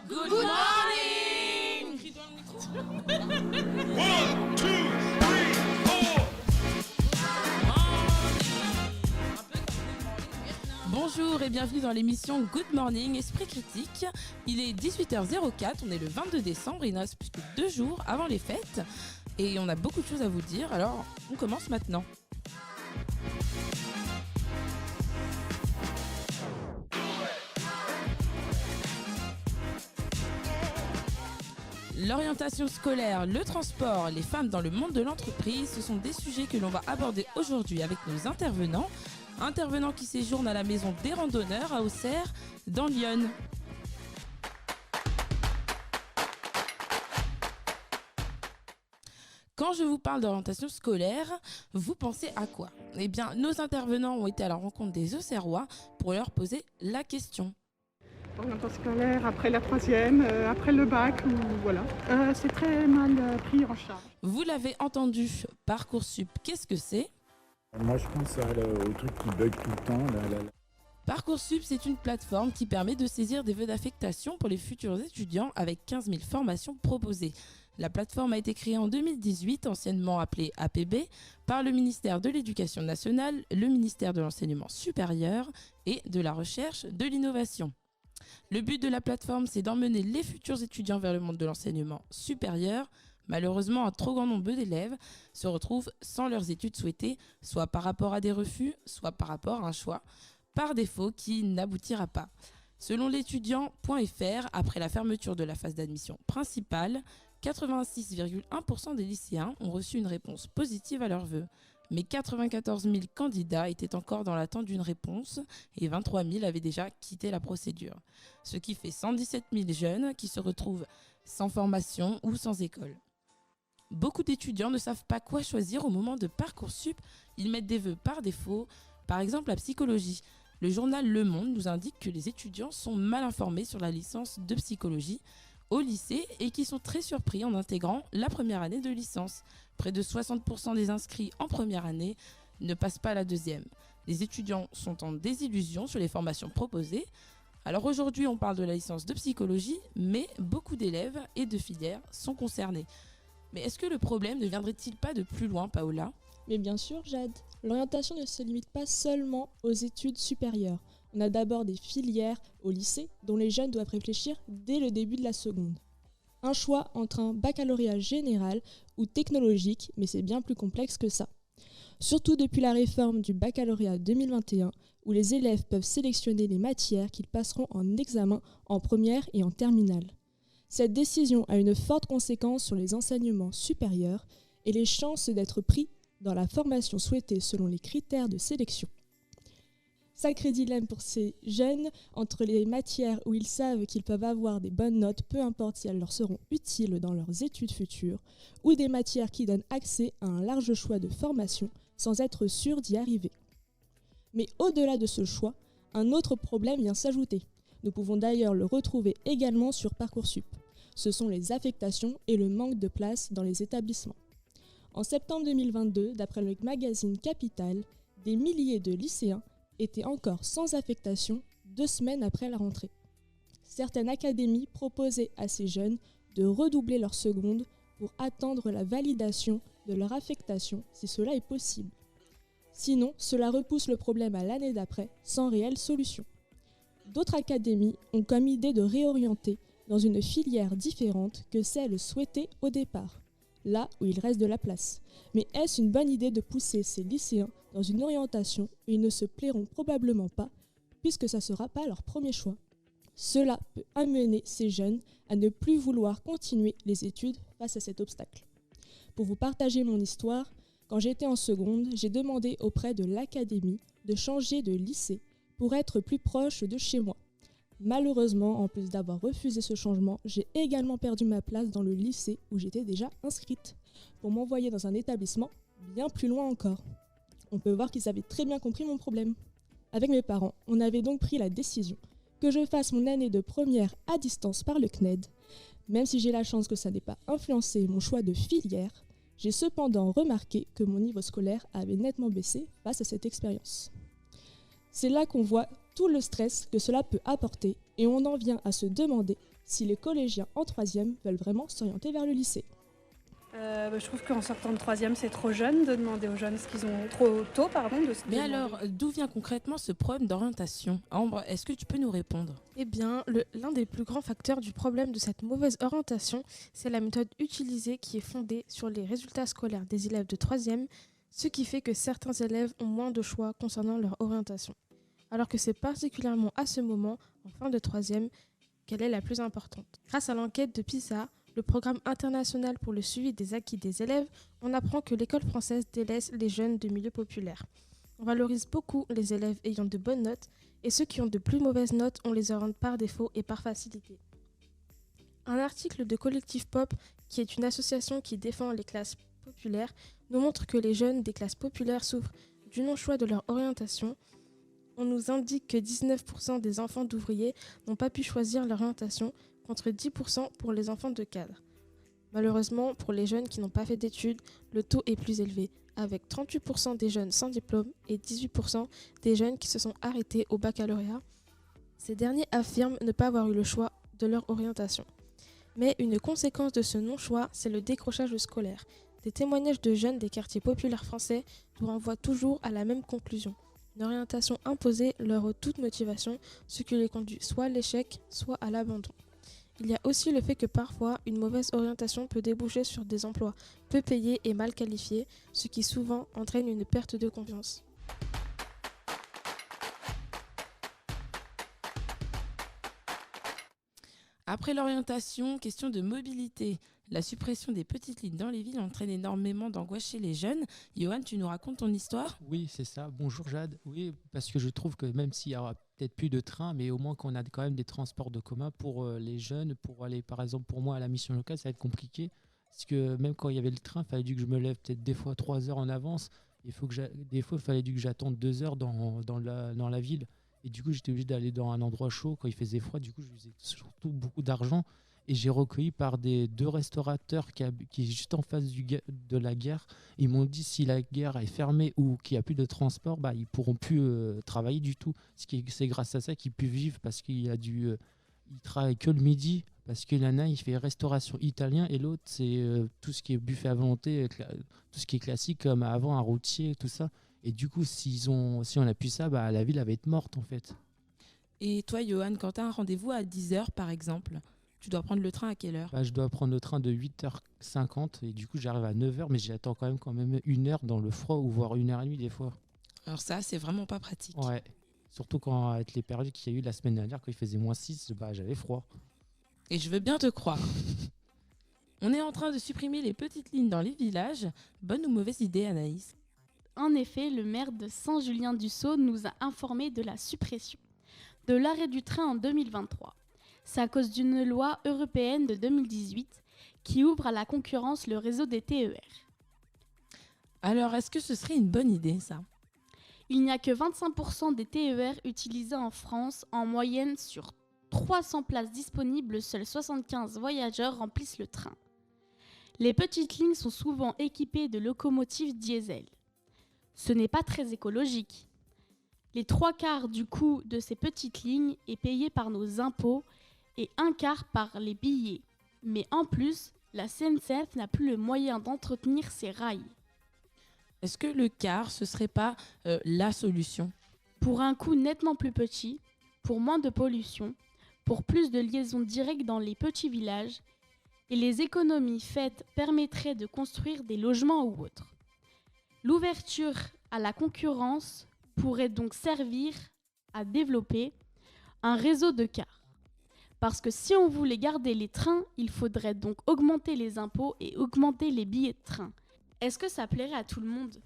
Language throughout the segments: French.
Good morning! Crie dans le micro. 1, 2, 3, 4. Bonjour et bienvenue dans l'émission Good Morning Esprit Critique. Il est 18h04, on est le 22 décembre, il nous reste plus que 2 jours avant les fêtes et on a beaucoup de choses à vous dire, alors on commence maintenant. L'orientation scolaire, le transport, les femmes dans le monde de l'entreprise, ce sont des sujets que l'on va aborder aujourd'hui avec nos intervenants. Intervenants qui séjournent à la maison des randonneurs à Auxerre, dans l'Yonne. Quand je vous parle d'orientation scolaire, vous pensez à quoi? Eh bien, nos intervenants ont été à la rencontre des Auxerrois pour leur poser la question. Orientation scolaire après la troisième, après le bac, ou voilà. C'est très mal pris en charge. Vous l'avez entendu, Parcoursup, qu'est-ce que c'est? Moi, je pense au truc qui bug tout le temps. Parcoursup, c'est une plateforme qui permet de saisir des vœux d'affectation pour les futurs étudiants avec 15 000 formations proposées. La plateforme a été créée en 2018, anciennement appelée APB, par le ministère de l'Éducation nationale, le ministère de l'Enseignement supérieur et de la Recherche de l'Innovation. Le but de la plateforme, c'est d'emmener les futurs étudiants vers le monde de l'enseignement supérieur. Malheureusement, un trop grand nombre d'élèves se retrouvent sans leurs études souhaitées, soit par rapport à des refus, soit par rapport à un choix, par défaut qui n'aboutira pas. Selon l'étudiant.fr, après la fermeture de la phase d'admission principale, 86,1% des lycéens ont reçu une réponse positive à leurs vœux. Mais 94 000 candidats étaient encore dans l'attente d'une réponse et 23 000 avaient déjà quitté la procédure. Ce qui fait 117 000 jeunes qui se retrouvent sans formation ou sans école. Beaucoup d'étudiants ne savent pas quoi choisir au moment de Parcoursup. Ils mettent des vœux par défaut, par exemple la psychologie. Le journal Le Monde nous indique que les étudiants sont mal informés sur la licence de psychologie au lycée et qui sont très surpris en intégrant la première année de licence. Près de 60% des inscrits en première année ne passent pas à la deuxième. Les étudiants sont en désillusion sur les formations proposées. Alors aujourd'hui, on parle de la licence de psychologie, mais beaucoup d'élèves et de filières sont concernés. Mais est-ce que le problème ne viendrait-il pas de plus loin, Paola? Mais bien sûr, Jade. L'orientation ne se limite pas seulement aux études supérieures. On a d'abord des filières au lycée dont les jeunes doivent réfléchir dès le début de la seconde. Un choix entre un baccalauréat général ou technologique, mais c'est bien plus complexe que ça. Surtout depuis la réforme du baccalauréat 2021, où les élèves peuvent sélectionner les matières qu'ils passeront en examen en première et en terminale. Cette décision a une forte conséquence sur les enseignements supérieurs et les chances d'être pris dans la formation souhaitée selon les critères de sélection. Sacré dilemme pour ces jeunes entre les matières où ils savent qu'ils peuvent avoir des bonnes notes, peu importe si elles leur seront utiles dans leurs études futures, ou des matières qui donnent accès à un large choix de formation sans être sûr d'y arriver. Mais au-delà de ce choix, un autre problème vient s'ajouter. Nous pouvons d'ailleurs le retrouver également sur Parcoursup. Ce sont les affectations et le manque de place dans les établissements. En septembre 2022, d'après le magazine Capital, des milliers de lycéens étaient encore sans affectation 2 semaines après la rentrée. Certaines académies proposaient à ces jeunes de redoubler leur seconde pour attendre la validation de leur affectation si cela est possible. Sinon, cela repousse le problème à l'année d'après sans réelle solution. D'autres académies ont comme idée de réorienter dans une filière différente que celle souhaitée au départ, là où il reste de la place. Mais est-ce une bonne idée de pousser ces lycéens dans une orientation où ils ne se plairont probablement pas, puisque ça ne sera pas leur premier choix? Cela peut amener ces jeunes à ne plus vouloir continuer les études face à cet obstacle. Pour vous partager mon histoire, quand j'étais en seconde, j'ai demandé auprès de l'académie de changer de lycée pour être plus proche de chez moi. Malheureusement, en plus d'avoir refusé ce changement, j'ai également perdu ma place dans le lycée où j'étais déjà inscrite, pour m'envoyer dans un établissement bien plus loin encore. On peut voir qu'ils avaient très bien compris mon problème. Avec mes parents, on avait donc pris la décision que je fasse mon année de première à distance par le CNED. Même si j'ai la chance que ça n'ait pas influencé mon choix de filière, j'ai cependant remarqué que mon niveau scolaire avait nettement baissé face à cette expérience. C'est là qu'on voit tout le stress que cela peut apporter et on en vient à se demander si les collégiens en 3e veulent vraiment s'orienter vers le lycée. Je trouve qu'en sortant de 3e, c'est trop jeune de demander aux jeunes ce qu'ils ont trop tôt, de se Mais demander. alors, d'où vient concrètement ce problème d'orientation? Ambre, est-ce que tu peux nous répondre? Eh bien, l'un des plus grands facteurs du problème de cette mauvaise orientation, c'est la méthode utilisée qui est fondée sur les résultats scolaires des élèves de 3e, ce qui fait que certains élèves ont moins de choix concernant leur orientation. Alors que c'est particulièrement à ce moment, en fin de 3e, qu'elle est la plus importante. Grâce à l'enquête de PISA, le programme international pour le suivi des acquis des élèves, on apprend que l'école française délaisse les jeunes de milieux populaires. On valorise beaucoup les élèves ayant de bonnes notes et ceux qui ont de plus mauvaises notes, on les oriente par défaut et par facilité. Un article de Collectif Pop, qui est une association qui défend les classes populaires, nous montre que les jeunes des classes populaires souffrent du non-choix de leur orientation. On nous indique que 19% des enfants d'ouvriers n'ont pas pu choisir leur orientation, contre 10% pour les enfants de cadres. Malheureusement, pour les jeunes qui n'ont pas fait d'études, le taux est plus élevé, avec 38% des jeunes sans diplôme et 18% des jeunes qui se sont arrêtés au baccalauréat. Ces derniers affirment ne pas avoir eu le choix de leur orientation. Mais une conséquence de ce non-choix, c'est le décrochage scolaire. Des témoignages de jeunes des quartiers populaires français nous renvoient toujours à la même conclusion. Une orientation imposée leur ôte toute motivation, ce qui les conduit soit à l'échec, soit à l'abandon. Il y a aussi le fait que parfois, une mauvaise orientation peut déboucher sur des emplois peu payés et mal qualifiés, ce qui souvent entraîne une perte de confiance. Après l'orientation, question de mobilité. La suppression des petites lignes dans les villes entraîne énormément d'angoisse chez les jeunes. Johan, tu nous racontes ton histoire? Oui, c'est ça. Bonjour Jade. Oui, parce que je trouve que même s'il y aura peut-être plus de trains, mais au moins qu'on a quand même des transports de commun pour les jeunes, pour aller par exemple pour moi à la mission locale, ça va être compliqué. Parce que même quand il y avait le train, il fallait que je me lève peut-être des fois 3 heures en avance. Des fois, il fallait que j'attende 2 heures dans la ville. Et du coup, j'étais obligé d'aller dans un endroit chaud quand il faisait froid. Du coup, je faisais surtout beaucoup d'argent. Et j'ai recueilli par deux restaurateurs qui est juste en face de la gare. Ils m'ont dit si la gare est fermée ou qu'il n'y a plus de transport, ils ne pourront plus travailler du tout. C'est grâce à ça qu'ils peuvent vivre parce qu'il il travaille que le midi. Parce que l'un, il fait restauration italien et l'autre, c'est tout ce qui est buffet à volonté, tout ce qui est classique comme avant, un routier, tout ça. Et du coup, si on a plus ça, la ville elle va être morte en fait. Et toi, Johan, quand tu as un rendez-vous à 10h par exemple, tu dois prendre le train à quelle heure? Je dois prendre le train de 8h50 et du coup j'arrive à 9h, mais j'attends quand même 1 heure dans le froid ou voire 1h30 des fois. Alors ça, c'est vraiment pas pratique. Ouais, surtout quand avec les périodes qu'il y a eu la semaine dernière, quand il faisait -6, j'avais froid. Et je veux bien te croire. On est en train de supprimer les petites lignes dans les villages. Bonne ou mauvaise idée, Anaïs? En effet, le maire de Saint-Julien-du-Sault nous a informé de la suppression de l'arrêt du train en 2023. C'est à cause d'une loi européenne de 2018 qui ouvre à la concurrence le réseau des TER. Alors, est-ce que ce serait une bonne idée, ça? Il n'y a que 25% des TER utilisés en France. En moyenne, sur 300 places disponibles, seuls 75 voyageurs remplissent le train. Les petites lignes sont souvent équipées de locomotives diesel. Ce n'est pas très écologique. Les 3/4 du coût de ces petites lignes est payé par nos impôts et 1/4 par les billets. Mais en plus, la SNCF n'a plus le moyen d'entretenir ses rails. Est-ce que le car, ce serait pas la solution? Pour un coût nettement plus petit, pour moins de pollution, pour plus de liaisons directes dans les petits villages, et les économies faites permettraient de construire des logements ou autres. L'ouverture à la concurrence pourrait donc servir à développer un réseau de cars. Parce que si on voulait garder les trains, il faudrait donc augmenter les impôts et augmenter les billets de train. Est-ce que ça plairait à tout le monde ?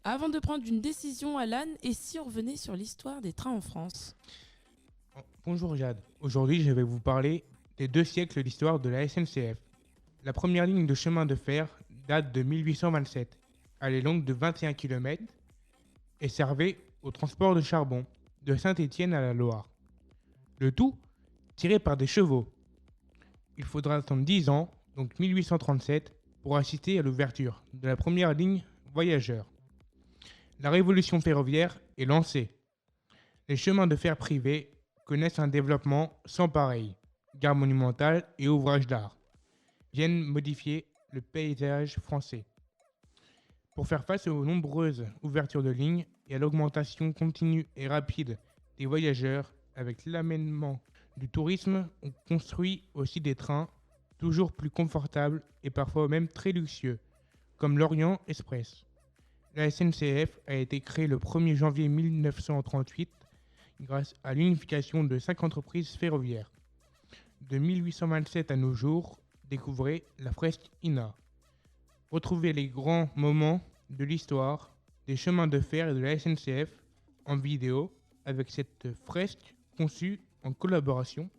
Avant de prendre une décision, Alan, et si on revenait sur l'histoire des trains en France? Bonjour Jade. Aujourd'hui, je vais vous parler des 2 siècles d'histoire de la SNCF. La première ligne de chemin de fer date de 1827. Elle est longue de 21 km et servait au transport de charbon de Saint-Étienne à la Loire. Le tout tiré par des chevaux. Il faudra attendre 10 ans, donc 1837, pour assister à l'ouverture de la première ligne voyageurs. La révolution ferroviaire est lancée. Les chemins de fer privés connaissent un développement sans pareil. gares monumentales et ouvrages d'art viennent modifier le paysage français. Pour faire face aux nombreuses ouvertures de lignes et à l'augmentation continue et rapide des voyageurs, avec l'amènement du tourisme, on construit aussi des trains toujours plus confortables et parfois même très luxueux, comme l'Orient Express. La SNCF a été créée le 1er janvier 1938 grâce à l'unification de 5 entreprises ferroviaires. De 1827 à nos jours, découvrez la fresque INA. Retrouvez les grands moments de l'histoire des chemins de fer et de la SNCF en vidéo avec cette fresque conçue en collaboration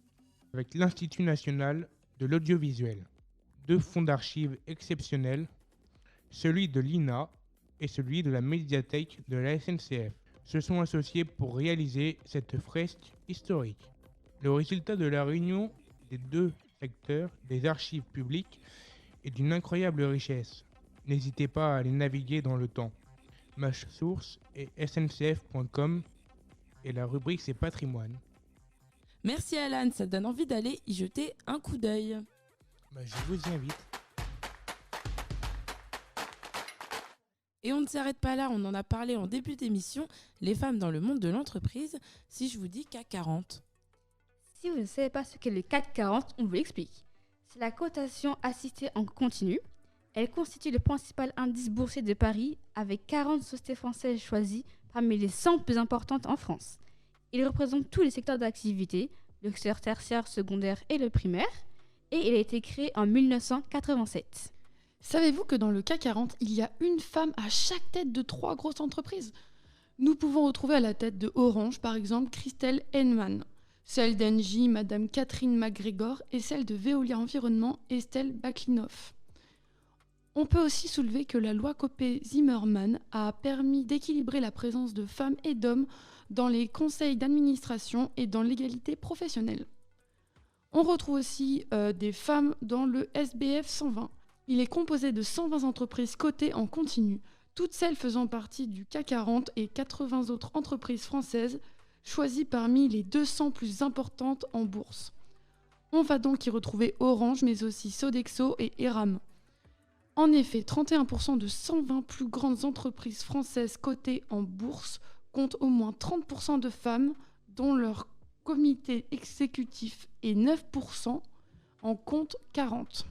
avec l'Institut national de l'audiovisuel. 2 fonds d'archives exceptionnels, celui de l'INA et celui de la médiathèque de la SNCF, se sont associés pour réaliser cette fresque historique. Le résultat de la réunion des 2 secteurs des archives publiques est d'une incroyable richesse. N'hésitez pas à aller naviguer dans le temps. Ma source est sncf.com et la rubrique c'est patrimoine. Merci Alan, ça donne envie d'aller y jeter un coup d'œil. Je vous y invite. Et on ne s'arrête pas là, on en a parlé en début d'émission, les femmes dans le monde de l'entreprise, si je vous dis CAC 40. Si vous ne savez pas ce qu'est le CAC 40, on vous l'explique. C'est la cotation assistée en continu. Elle constitue le principal indice boursier de Paris avec 40 sociétés françaises choisies parmi les 100 plus importantes en France. Il représente tous les secteurs d'activité, le secteur tertiaire, secondaire et le primaire, et il a été créé en 1987. Savez-vous que dans le CAC 40, il y a une femme à chaque tête de 3 grosses entreprises ? Nous pouvons retrouver à la tête de Orange, par exemple, Christelle Henneman, celle d'Engie, Madame Catherine McGregor, et celle de Veolia Environnement, Estelle Baklinoff. On peut aussi soulever que la loi Copé-Zimmermann a permis d'équilibrer la présence de femmes et d'hommes dans les conseils d'administration et dans l'égalité professionnelle. On retrouve aussi des femmes dans le SBF 120. Il est composé de 120 entreprises cotées en continu, toutes celles faisant partie du CAC 40 et 80 autres entreprises françaises choisies parmi les 200 plus importantes en bourse. On va donc y retrouver Orange, mais aussi Sodexo et Eram. En effet, 31% de 120 plus grandes entreprises françaises cotées en bourse comptent au moins 30% de femmes, dont leur comité exécutif et 9% en comptent 40.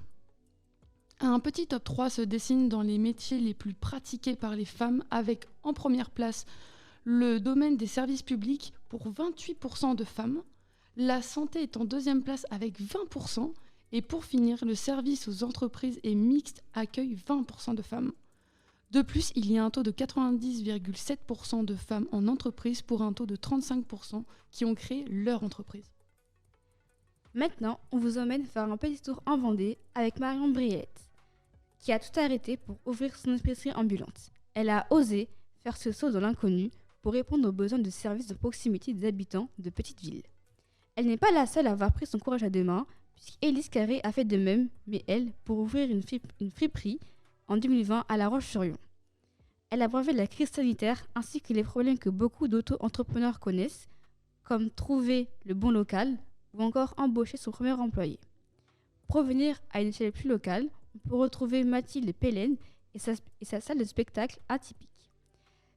Un petit top 3 se dessine dans les métiers les plus pratiqués par les femmes, avec en première place le domaine des services publics pour 28% de femmes, la santé est en deuxième place avec 20%, et pour finir, le service aux entreprises et mixte accueille 20% de femmes. De plus, il y a un taux de 90,7% de femmes en entreprise pour un taux de 35% qui ont créé leur entreprise. Maintenant, on vous emmène faire un petit tour en Vendée avec Marion Briette, qui a tout arrêté pour ouvrir son épicerie ambulante. Elle a osé faire ce saut dans l'inconnu pour répondre aux besoins de services de proximité des habitants de petites villes. Elle n'est pas la seule à avoir pris son courage à deux mains, puisqu'Élise Carré a fait de même, mais elle, pour ouvrir une friperie en 2020 à La Roche-sur-Yon. Elle a bravé la crise sanitaire ainsi que les problèmes que beaucoup d'auto-entrepreneurs connaissent, comme trouver le bon local ou encore embaucher son premier employé. Pour revenir à une échelle plus locale, on peut retrouver Mathilde Pellen et sa salle de spectacle atypique.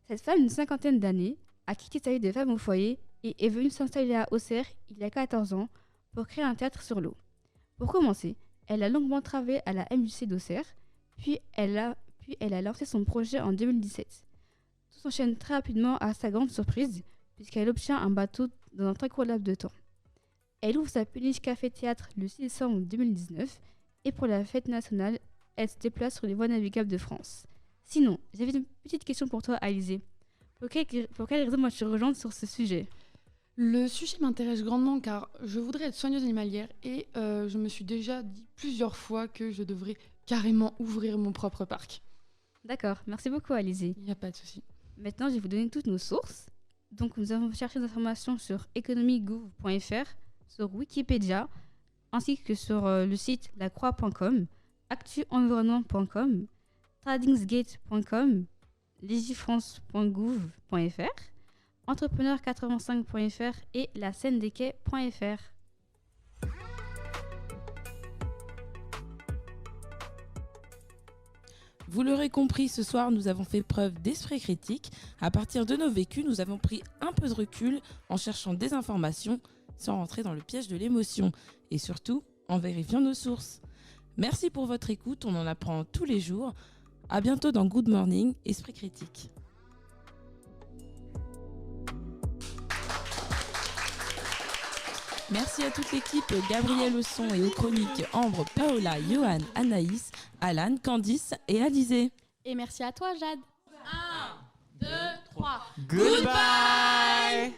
Cette femme d'une 50aine d'années a quitté sa vie de femme au foyer et est venue s'installer à Auxerre il y a 14 ans pour créer un théâtre sur l'eau. Pour commencer, elle a longuement travaillé à la MJC d'Auxerre, puis elle a lancé son projet en 2017. Tout s'enchaîne très rapidement à sa grande surprise, puisqu'elle obtient un bateau dans un très court laps de temps. Elle ouvre sa péniche café-théâtre le 6 décembre 2019, et pour la fête nationale, elle se déplace sur les voies navigables de France. Sinon, j'avais une petite question pour toi, Alizée. Pour quelle raison vas-tu rejoindre sur ce sujet ? Le sujet m'intéresse grandement car je voudrais être soigneuse animalière et je me suis déjà dit plusieurs fois que je devrais carrément ouvrir mon propre parc. D'accord, merci beaucoup Alizée. Il n'y a pas de souci. Maintenant, je vais vous donner toutes nos sources. Donc, nous avons cherché des informations sur economygouv.fr, sur Wikipédia, ainsi que sur le site lacroix.com, actuenvironnement.com, tradingsgate.com, legifrance.gouv.fr, entrepreneur85.fr et la scène des quais.fr. Vous l'aurez compris, ce soir, nous avons fait preuve d'esprit critique. À partir de nos vécus, nous avons pris un peu de recul en cherchant des informations sans rentrer dans le piège de l'émotion et surtout en vérifiant nos sources. Merci pour votre écoute, on en apprend tous les jours. À bientôt dans Good Morning, Esprit critique. Merci à toute l'équipe, Gabriel au son et aux chroniques Ambre, Paola, Johan, Anaïs, Alan, Candice et Alizé. Et merci à toi, Jade. 1, 2, 3. Goodbye.